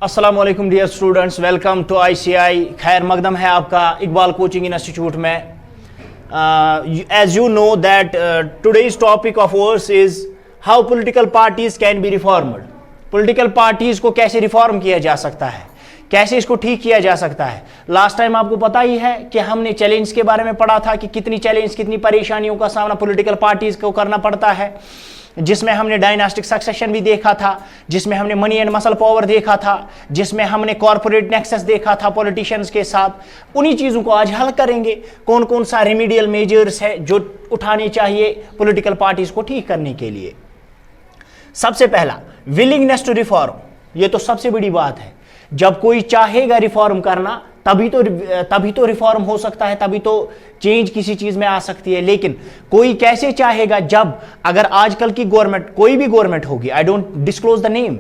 अस्सलाम वालेकुम dear students, welcome to ICI. खैर मकदम है आपका इकबाल कोचिंग इंस्टीट्यूट में। As you know that today's topic of ours is how political parties can be reformed. Political parties को कैसे रिफॉर्म किया जा सकता है, कैसे इसको ठीक किया जा सकता है। लास्ट टाइम आपको पता ही है कि हमने चैलेंज के बारे में पढ़ा था कि कितनी चैलेंज, कितनी परेशानियों का सामना पॉलिटिकल पार्टीज को करना पड़ता है, जिसमें हमने डायनास्टिक सक्सेशन भी देखा था, जिसमें हमने मनी एंड मसल पावर देखा था, जिसमें हमने कॉर्पोरेट नेक्सस देखा था पॉलिटिशियंस के साथ। उन्हीं चीज़ों को आज हल करेंगे। कौन कौन सा रेमीडियल मेजर्स है जो उठाने चाहिए पॉलिटिकल पार्टीज को ठीक करने के लिए। सबसे पहला, विलिंगनेस टू रिफॉर्म। ये तो सबसे बड़ी बात है। जब कोई चाहेगा रिफॉर्म करना तभी तो रिफॉर्म हो सकता है, तभी तो चेंज किसी चीज में आ सकती है। लेकिन कोई कैसे चाहेगा जब अगर आजकल की गवर्नमेंट, कोई भी गवर्नमेंट होगी, I don't disclose the name,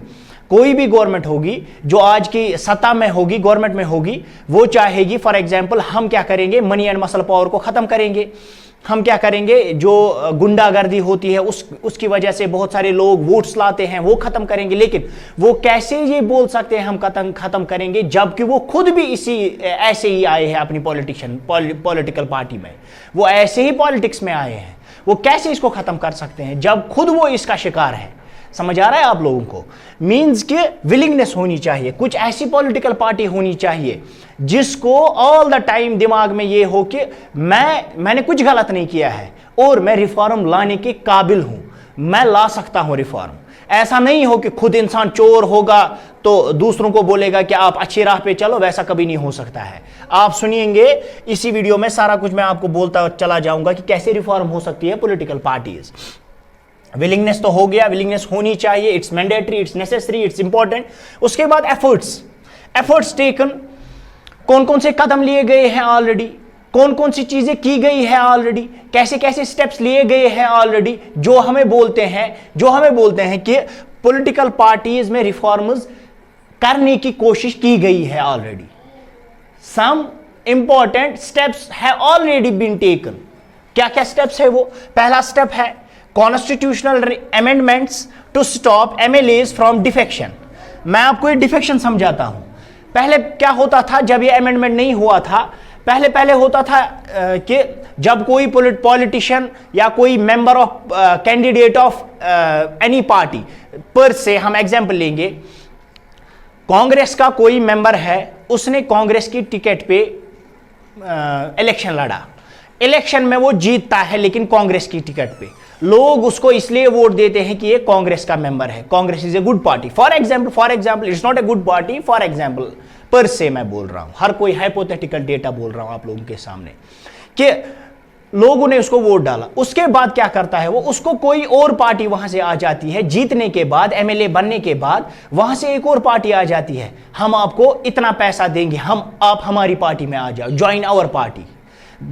कोई भी गवर्नमेंट होगी जो आज की सत्ता में होगी, गवर्नमेंट में होगी, वो चाहेगी फॉर एग्जांपल हम क्या करेंगे, मनी एंड मसल पावर को खत्म करेंगे। हम क्या करेंगे, जो गुंडागर्दी होती है उसकी वजह से बहुत सारे लोग वोट्स लाते हैं, वो खत्म करेंगे। लेकिन वो कैसे ये बोल सकते हैं हम खत्म करेंगे, जबकि वो खुद भी ऐसे ही आए हैं अपनी पॉलिटिकल पार्टी में, वो ऐसे ही पॉलिटिक्स में आए हैं। वो कैसे इसको खत्म कर सकते हैं जब खुद वो इसका शिकार है। समझ आ रहा है आप लोगों को? मींस के विलिंगनेस होनी चाहिए, कुछ ऐसी पॉलिटिकल पार्टी होनी चाहिए जिसको ऑल द टाइम दिमाग में ये हो कि मैंने कुछ गलत नहीं किया है और मैं रिफॉर्म लाने के काबिल हूं, मैं ला सकता हूं रिफॉर्म। ऐसा नहीं हो कि खुद इंसान चोर होगा तो दूसरों को बोलेगा कि आप अच्छी राह पे चलो, वैसा कभी नहीं हो सकता है। आप सुनिएंगे इसी वीडियो में सारा कुछ मैं आपको बोलता चला जाऊंगा कि कैसे रिफॉर्म हो सकती है पॉलिटिकल पार्टीज। विलिंगनेस तो हो गया, विलिंगनेस होनी चाहिए, it's mandatory, it's necessary, it's important. उसके बाद एफर्ट्स टेकन, कौन कौन से कदम लिए गए हैं ऑलरेडी, कौन कौन सी चीजें की गई है ऑलरेडी, कैसे कैसे स्टेप्स लिए गए हैं ऑलरेडी, जो हमें बोलते हैं कि पॉलिटिकल पार्टीज में रिफॉर्म्स करने की कोशिश की गई है already. Some important steps have already been taken. क्या क्या स्टेप्स है वो? पहला स्टेप है constitutional amendments to stop MLAs from defection. मैं आपको ये डिफेक्शन समझाता हूं। पहले क्या होता था, जब ये अमेंडमेंट नहीं हुआ था, पहले होता था कि जब कोई पॉलिटिशियन या कोई member of candidate of any party पर से, हम एग्जांपल लेंगे, कांग्रेस का कोई मेंबर है, उसने कांग्रेस की टिकट पे इलेक्शन लड़ा, इलेक्शन में वो जीतता है लेकिन कांग्रेस की टिकट पे। लोग उसको इसलिए वोट देते हैं कि ये कांग्रेस का मेंबर है, Congress is a good party. For example it's not a good party, for example पर से मैं बोल रहा हूं, हर कोई हाइपोथेटिकल डेटा बोल रहा हूं आप लोगों के सामने कि लोगों ने उसको वोट डाला। उसके बाद क्या करता है वो, उसको कोई और पार्टी वहां से आ जाती है, जीतने के बाद, एमएलए बनने के बाद वहां से एक और पार्टी आ जाती है, हम आपको इतना पैसा देंगे, आप हमारी पार्टी में आ जाओ, join our party.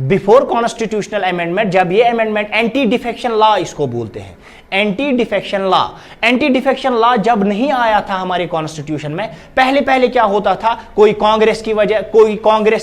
Before constitutional amendment, जब ये अमेंडमेंट, एंटी डिफेक्शन लॉ इसको बोलते हैं, एंटी डिफेक्शन लॉ जब नहीं आया था हमारे कॉन्स्टिट्यूशन में, पहले क्या होता था, कोई कांग्रेस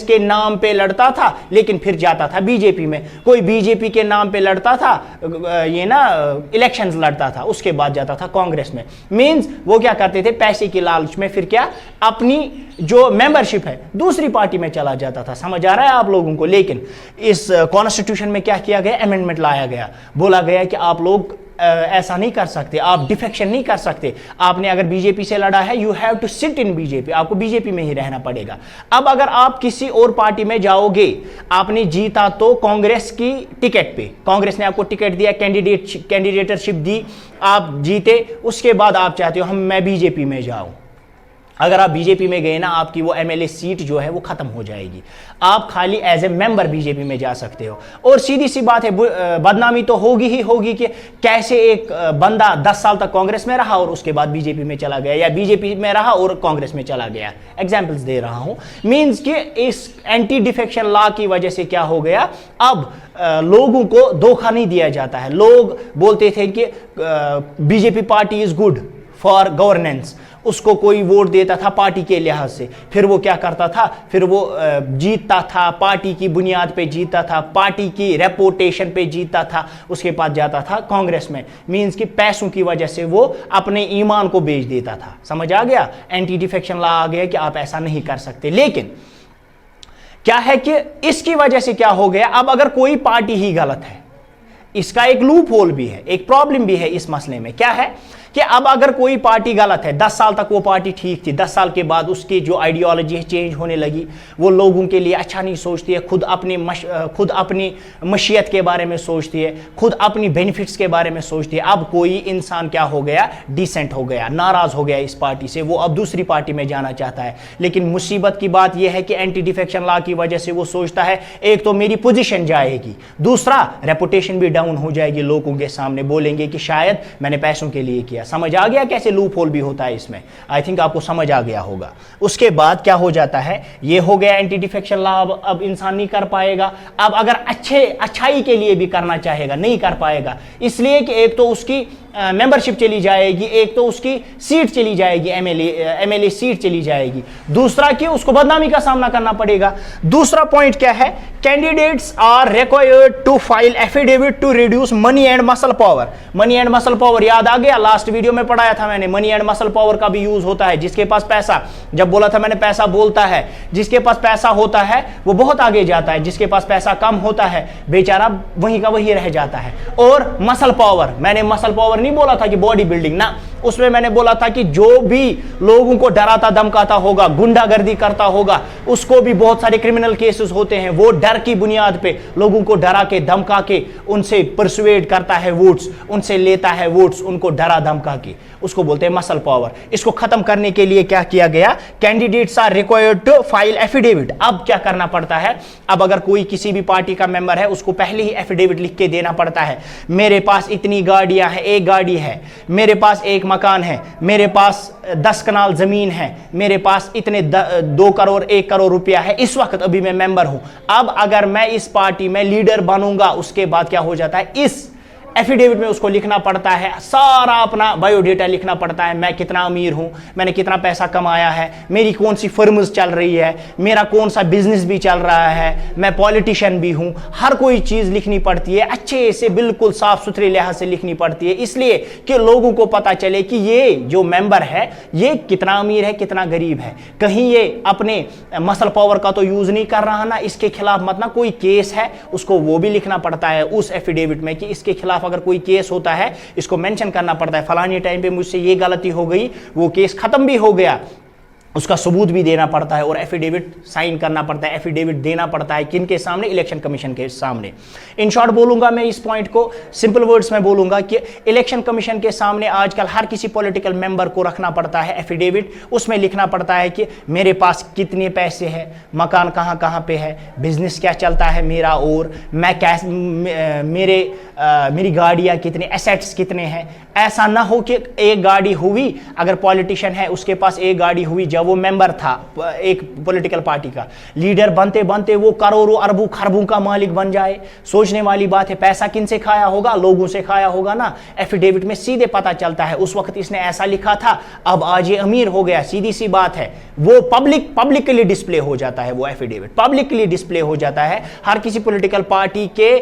के नाम पे लड़ता था लेकिन फिर जाता था बीजेपी में, कोई बीजेपी के नाम पे लड़ता था, इलेक्शंस लड़ता था, उसके बाद जाता था कांग्रेस में। मींस वो क्या करते थे, पैसे की लालच में फिर क्या, अपनी जो मेंबरशिप है दूसरी पार्टी में चला जाता था। समझ आ रहा है आप लोगों को? लेकिन इस कॉन्स्टिट्यूशन में क्या किया गया, अमेंडमेंट लाया गया, बोला गया कि आप लोग ऐसा नहीं कर सकते, आप डिफेक्शन नहीं कर सकते। आपने अगर बीजेपी से लड़ा है, you have to sit in BJP, आपको बीजेपी में ही रहना पड़ेगा। अब अगर आप किसी और पार्टी में जाओगे, आपने जीता तो कांग्रेस की टिकट पे, कांग्रेस ने आपको टिकट दिया, कैंडिडेटरशिप दी, आप जीते, उसके बाद आप चाहते हो मैं बीजेपी में जाऊं। अगर आप बीजेपी में गए ना, आपकी वो एमएलए सीट जो है वो खत्म हो जाएगी, आप खाली एज ए मेंबर बीजेपी में जा सकते हो। और सीधी सी बात है, बदनामी तो होगी ही होगी कि कैसे एक बंदा 10 साल तक कांग्रेस में रहा और उसके बाद बीजेपी में चला गया, या बीजेपी में रहा और कांग्रेस में चला गया। एग्जाम्पल्स दे रहा हूं। मींस कि इस एंटी डिफेक्शन लॉ की वजह से क्या हो गया, अब लोगों को धोखा नहीं दिया जाता है। लोग बोलते थे कि BJP party is good for governance, उसको कोई वोट देता था पार्टी के लिहाज से, फिर वो क्या करता था, फिर वो जीतता था, पार्टी की बुनियाद पे जीतता था, पार्टी की रेपुटेशन पे जीतता था, उसके बाद जाता था कांग्रेस में। मींस कि पैसों की वजह से वो अपने ईमान को बेच देता था। समझ आ गया? एंटी डिफेक्शन लॉ आ गया कि आप ऐसा नहीं कर सकते। लेकिन क्या है कि इसकी वजह से क्या हो गया, अब अगर कोई पार्टी ही गलत है, इसका एक लूप होल भी है, एक प्रॉब्लम भी है इस मसले में। क्या है कि अब अगर कोई पार्टी गलत है, 10 साल तक वो पार्टी ठीक थी, 10 साल के बाद उसकी जो आइडियोलॉजी है चेंज होने लगी, वो लोगों के लिए अच्छा नहीं सोचती है, खुद अपनी मशीयत के बारे में सोचती है, खुद अपनी बेनिफिट्स के बारे में सोचती है। अब कोई इंसान क्या हो गया, डिसेंट हो गया, नाराज हो गया इस पार्टी से, वो अब दूसरी पार्टी में जाना चाहता है। लेकिन मुसीबत की बात यह है कि एंटी डिफेक्शन लॉ की वजह से वो सोचता है एक तो मेरी पोजीशन जाएगी, दूसरा रेपुटेशन भी डाउन हो जाएगी, लोगों के सामने बोलेंगे कि शायद मैंने पैसों के लिए किया। समझ आ गया कैसे लूप होल भी होता है इसमें? आई थिंक आपको समझ आ गया होगा। उसके बाद क्या हो जाता है, ये हो गया एंटी डिफेक्शन लॉ, अब इंसान नहीं कर पाएगा। अब अगर अच्छाई के लिए भी करना चाहेगा, नहीं कर पाएगा, इसलिए कि एक तो उसकी मेंबरशिप चली जाएगी, एक तो उसकी सीट चली जाएगी, एमएलए सीट चली जाएगी, दूसरा कि उसको बदनामी का सामना करना पड़ेगा। दूसरा पॉइंट क्या है, candidates are required to file affidavit to reduce money and muscle power. Money and muscle power याद आ गया, लास्ट वीडियो में पढ़ाया था मैंने। मनी एंड मसल पावर का भी यूज होता है। जिसके पास पैसा, जब बोला था मैंने पैसा बोलता है, जिसके पास पैसा होता है वो बहुत आगे जाता है, जिसके पास पैसा कम होता है बेचारा वहीं का वहीं रह जाता है। और मसल पावर, मैंने मसल पावर नहीं बोला था कि बॉडी बिल्डिंग ना, उसमें मैंने बोला था कि जो भी लोगों को डराता धमकाता होगा, गुंडागर्दी करता होगा, उसको भी बहुत सारे क्रिमिनल केसेस होते हैं, वो डर की बुनियाद पे लोगों को डरा के धमका के उनसे परसुएड करता है वोट्स, उनसे लेता है वोट्स, उनको डरा धमका के, उसको बोलते हैं मसल पावर। इसको खत्म करने के लिए क्या किया गया, candidates are required to file affidavit. अब क्या करना पड़ता है, अब अगर कोई किसी भी पार्टी का मेंबर है उसको पहले ही एफिडेविट लिख के देना पड़ता है। मेरे पास इतनी गाड़ियां हैं, एक गाड़ी है, मेरे पास एक मकान है, मेरे पास 10 कनाल जमीन है, मेरे पास इतने 2 करोड़ 1 करोड़ रुपया है, इस वक्त अभी मैं मेंबर हूं। अब अगर मैं इस पार्टी में लीडर बनूंगा, उसके बाद क्या हो जाता है, इस एफिडेविट में उसको लिखना पड़ता है, सारा अपना बायोडेटा लिखना पड़ता है। मैं कितना अमीर हूं, मैंने कितना पैसा कमाया है, मेरी कौन सी फर्म्स चल रही है, मेरा कौन सा बिजनेस भी चल रहा है, मैं पॉलिटिशियन भी हूं, हर कोई चीज लिखनी पड़ती है, अच्छे से बिल्कुल साफ सुथरे लिहाज से लिखनी पड़ती है, इसलिए कि लोगों को पता चले कि ये जो मेंबर है ये कितना अमीर है, कितना गरीब है। कहीं ये अपने मसल पावर का तो यूज नहीं कर रहा ना, इसके खिलाफ मत ना कोई केस है, उसको वो भी लिखना पड़ता है उस एफिडेविट में कि इसके खिलाफ अगर कोई केस होता है इसको मेंशन करना पड़ता है, फलाने टाइम पे मुझसे ये गलती हो गई, वो केस खत्म भी हो गया, उसका सबूत भी देना पड़ता है और एफिडेविट साइन करना पड़ता है, एफिडेविट देना पड़ता है किनके सामने, इलेक्शन कमीशन के सामने। इन शॉर्ट बोलूंगा मैं इस पॉइंट को, सिंपल वर्ड्स में बोलूंगा कि इलेक्शन कमीशन के सामने आजकल हर किसी पॉलिटिकल मेंबर को रखना पड़ता है एफिडेविट। उसमें लिखना पड़ता है कि मेरे पास कितने पैसे हैं, मकान कहाँ कहाँ पे है, बिजनेस क्या चलता है मेरा, और मैं कैसे मेरी गाड़ियाँ कितने, एसेट्स कितने हैं। ऐसा ना हो कि एक गाड़ी हुई, अगर पॉलिटिशियन है उसके पास एक गाड़ी हुई, जब वो मेंबर था एक पॉलिटिकल पार्टी का, लीडर बनते बनते वो करोड़ों अरबों खरबों का मालिक बन जाए। सोचने वाली बात है, पैसा किन से खाया होगा, लोगों से खाया होगा ना। एफिडेविट में सीधे पता चलता है उस वक्त इसने ऐसा लिखा था, अब आज ये अमीर हो गया, सीधी सी बात है। वो पब्लिकली डिस्प्ले हो जाता है, वो एफिडेविट पब्लिकली डिस्प्ले हो जाता है, हर किसी पॉलिटिकल पार्टी के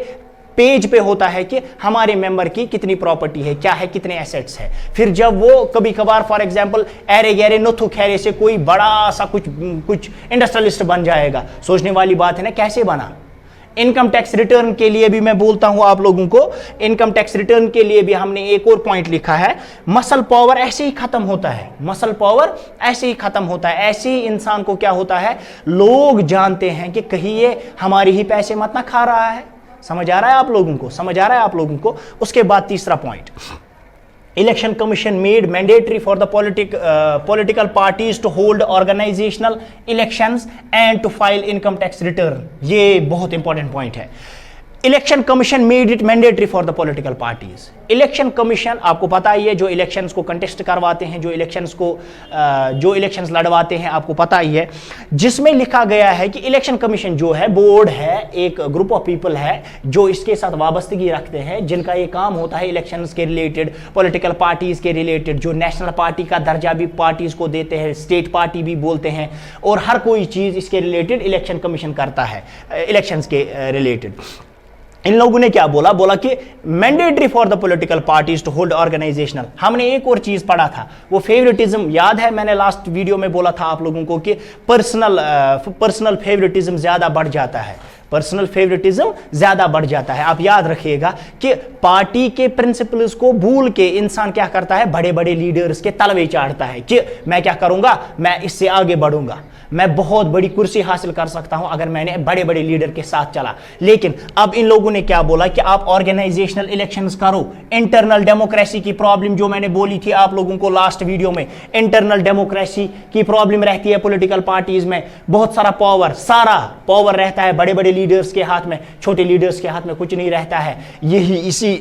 पेज पे होता है कि हमारे मेंबर की कितनी प्रॉपर्टी है, क्या है, कितने एसेट्स है। फिर जब वो कभी कभार फॉर एग्जांपल ऐरे गहरे नोथु खैरे से कोई बड़ा सा कुछ इंडस्ट्रियलिस्ट बन जाएगा, सोचने वाली बात है ना, कैसे बना। इनकम टैक्स रिटर्न के लिए भी मैं बोलता हूं आप लोगों को, इनकम टैक्स रिटर्न के लिए भी हमने एक और पॉइंट लिखा है, मसल पावर ऐसे ही खत्म होता है, मसल पावर ऐसे ही खत्म होता है। ऐसे ही इंसान को क्या होता है, लोग जानते हैं कि कहीं ये हमारे ही पैसे मत ना खा रहा है। समझ आ रहा है आप लोगों को, समझ आ रहा है आप लोगों को। उसके बाद तीसरा point, election commission made mandatory for the political parties to hold organisational elections and to file income tax return. ये बहुत इंपॉर्टेंट पॉइंट है। Election commission made it mandatory for the political parties. Election commission आपको पता ही है, जो elections को contest करवाते हैं, जो इलेक्शंस लड़वाते हैं, आपको पता ही है, जिसमें लिखा गया है कि इलेक्शन कमीशन जो है बोर्ड है, एक ग्रुप ऑफ पीपल है जो इसके साथ वाबस्तगी रखते हैं, जिनका ये काम होता है इलेक्शंस के रिलेटेड, पॉलिटिकल पार्टीज के रिलेटेड, जो नेशनल पार्टी का दर्जा भी पार्टीज को देते हैं, स्टेट पार्टी भी बोलते हैं, और हर कोई चीज इसके रिलेटेड इलेक्शन कमीशन करता है, इलेक्शंस के रिलेटेड। इन लोगों ने क्या बोला कि mandatory for the political parties to hold organisational. हमने एक और चीज पढ़ा था, वो फेवरेटिज्म, याद है मैंने लास्ट वीडियो में बोला था आप लोगों को कि पर्सनल फेवरेटिज्म ज्यादा बढ़ जाता है, पर्सनल फेवरेटिज्म ज्यादा बढ़ जाता है। आप याद रखिएगा कि पार्टी के प्रिंसिपल्स को भूल के इंसान क्या करता है, बड़े बड़े लीडर्स के तलवे चाढ़ता है कि मैं क्या करूंगा, मैं इससे आगे बढ़ूंगा, मैं बहुत बड़ी कुर्सी हासिल कर सकता हूं अगर मैंने बड़े बड़े लीडर के साथ चला। लेकिन अब इन लोगों ने क्या बोला कि आप ऑर्गेनाइजेशनल इलेक्शंस करो। इंटरनल डेमोक्रेसी की प्रॉब्लम जो मैंने बोली थी आप लोगों को लास्ट वीडियो में, इंटरनल डेमोक्रेसी की प्रॉब्लम रहती है पॉलिटिकल पार्टीज में, बहुत सारा पावर रहता है बड़े बड़े लीडर्स के हाथ में, छोटे लीडर्स के हाथ में कुछ नहीं रहता है। यही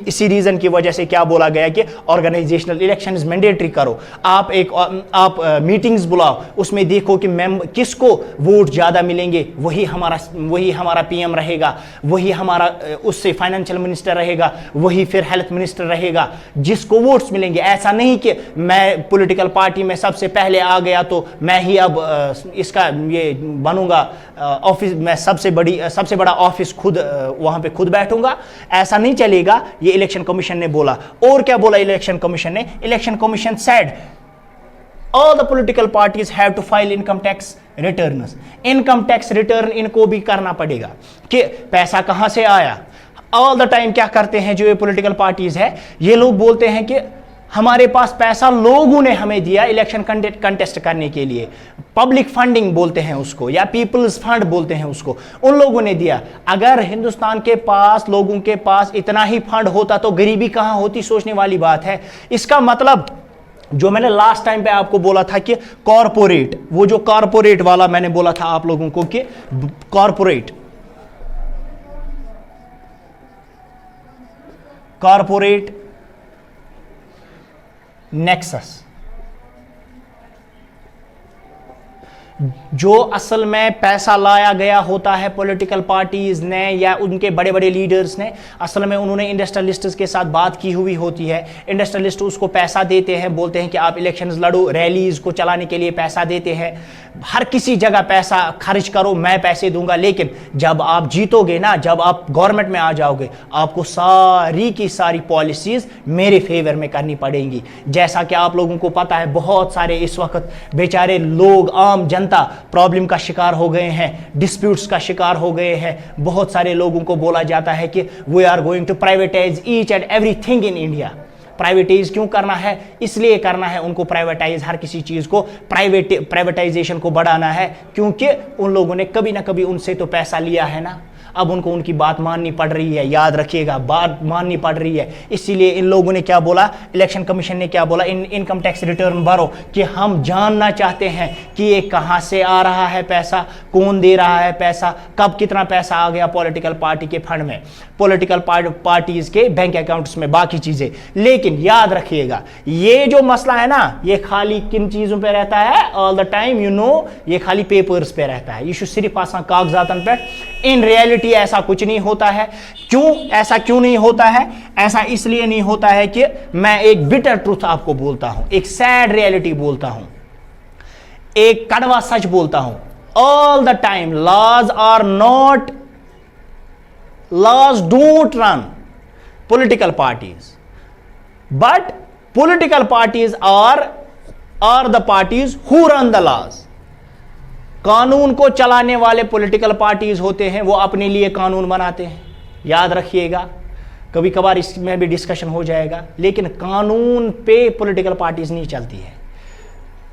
इसी रीजन की वजह से क्या बोला गया कि ऑर्गेनाइजेशनल इलेक्शंस मैंडेटरी करो। आप मीटिंग्स बुलाओ, उसमें देखो कि किसको वोट ज्यादा मिलेंगे, वही हमारा पीएम रहेगा, वही हमारा उससे फाइनेंशियल मिनिस्टर रहेगा, वही फिर हेल्थ मिनिस्टर रहेगा, जिसको वोट्स मिलेंगे। ऐसा नहीं कि मैं पॉलिटिकल पार्टी में सबसे पहले आ गया तो मैं ही अब इसका ये बनूंगा ऑफिस, मैं सबसे बड़ा ऑफिस खुद वहां पे खुद बैठूंगा, ऐसा नहीं चलेगा। ये इलेक्शन कमीशन ने बोला। और क्या बोला इलेक्शन कमीशन ने? Election commission said all the political parties have to file income tax returns। Income tax return इनको भी करना पड़ेगा कि पैसा कहां से आया। ऑल द टाइम क्या करते हैं जो ये पॉलिटिकल पार्टीज है, ये लोग बोलते हैं कि हमारे पास पैसा लोगों ने हमें दिया इलेक्शन कंटेस्ट करने के लिए, पब्लिक फंडिंग बोलते हैं उसको, या पीपल्स फंड बोलते हैं उसको, उन लोगों ने दिया। अगर हिंदुस्तान के पास, लोगों के पास इतना ही फंड होता तो गरीबी कहां होती, सोचने वाली बात है। इसका मतलब जो मैंने लास्ट टाइम पे आपको बोला था कि कॉरपोरेट, वो जो कॉरपोरेट वाला मैंने बोला था आप लोगों को कि कॉरपोरेट नेक्सस, जो असल में पैसा लाया गया होता है पॉलिटिकल पार्टीज ने या उनके बड़े बड़े लीडर्स ने, असल में उन्होंने इंडस्ट्रियलिस्ट्स के साथ बात की हुई होती है। इंडस्ट्रियलिस्ट उसको पैसा देते हैं, बोलते हैं कि आप इलेक्शंस लड़ो, रैलीज को चलाने के लिए पैसा देते हैं, हर किसी जगह पैसा खर्च करो, मैं पैसे दूंगा। लेकिन जब आप जीतोगे ना, जब आप गवर्नमेंट में आ जाओगे, आपको सारी की सारी पॉलिसीज मेरे फेवर में करनी पड़ेंगी। जैसा कि आप लोगों को पता है, बहुत सारे इस वक्त बेचारे लोग, आम जनता प्रॉब्लम का शिकार हो गए हैं, डिस्प्यूट्स का शिकार हो गए हैं। बहुत सारे लोगों को बोला जाता है कि we are going to privatise each and everything in India. Privatise क्यों करना है? इसलिए करना है उनको प्राइवेटाइज, हर किसी चीज को प्राइवेटाइजेशन को बढ़ाना है, क्योंकि उन लोगों ने कभी ना कभी उनसे तो पैसा लिया है ना, अब उनको उनकी बात माननी पड़ रही है। याद रखिएगा, बात माननी पड़ रही है। इसीलिए इन लोगों ने क्या बोला, इलेक्शन कमीशन ने क्या बोला, इनकम टैक्स रिटर्न भरो, कि हम जानना चाहते हैं कि ये कहां से आ रहा है पैसा, कौन दे रहा है पैसा, कब कितना पैसा आ गया पॉलिटिकल पार्टी के फंड में, पॉलिटिकल पार्टीज के बैंक अकाउंट्स में, बाकी चीजें। लेकिन याद रखिएगा, ये जो मसला है ना, ये खाली किन चीजों पे रहता है ऑल द टाइम, ये खाली पेपर्स पे रहता है, ये सिर्फ आसान कागजातन पे। इन रियलिटी ऐसा कुछ नहीं होता है। ऐसा क्यों नहीं होता है? ऐसा इसलिए नहीं होता है कि मैं एक बिटर ट्रूथ आपको बोलता हूं, एक सैड रियलिटी बोलता हूं, एक कड़वा सच बोलता हूं। All the time laws don't run political parties, but political parties are the parties who run the laws। कानून को चलाने वाले पॉलिटिकल पार्टीज होते हैं, वो अपने लिए कानून बनाते हैं। याद रखिएगा, कभी कभार इसमें भी डिस्कशन हो जाएगा, लेकिन कानून पे पॉलिटिकल पार्टीज नहीं चलती है।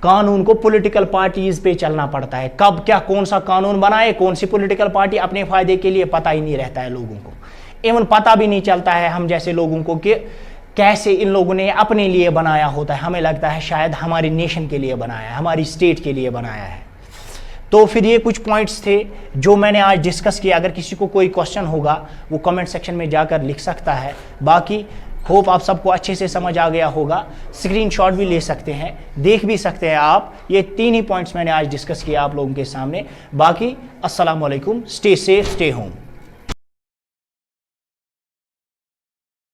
कानून को पॉलिटिकल पार्टीज पे चलना पड़ता है। कब क्या कौन सा कानून बनाए, कौन सी पॉलिटिकल पार्टी, अपने फायदे के लिए पता ही नहीं रहता है लोगों को। इवन पता भी नहीं चलता है हम जैसे लोगों को कि कैसे इन लोगों ने अपने लिए बनाया होता है। हमें लगता है शायद हमारी नेशन के लिए बनाया है, हमारी स्टेट के लिए बनाया है। तो फिर ये कुछ पॉइंट्स थे जो मैंने आज डिस्कस किया। अगर किसी को कोई क्वेश्चन होगा वो कमेंट सेक्शन में जाकर लिख सकता है। बाकी होप आप सबको अच्छे से समझ आ गया होगा। स्क्रीनशॉट भी ले सकते हैं, देख भी सकते हैं आप। ये 3 ही पॉइंट्स मैंने आज डिस्कस किया आप लोगों के सामने। बाकी अस्सलाम वालेकुम, स्टे सेफ, स्टे होम।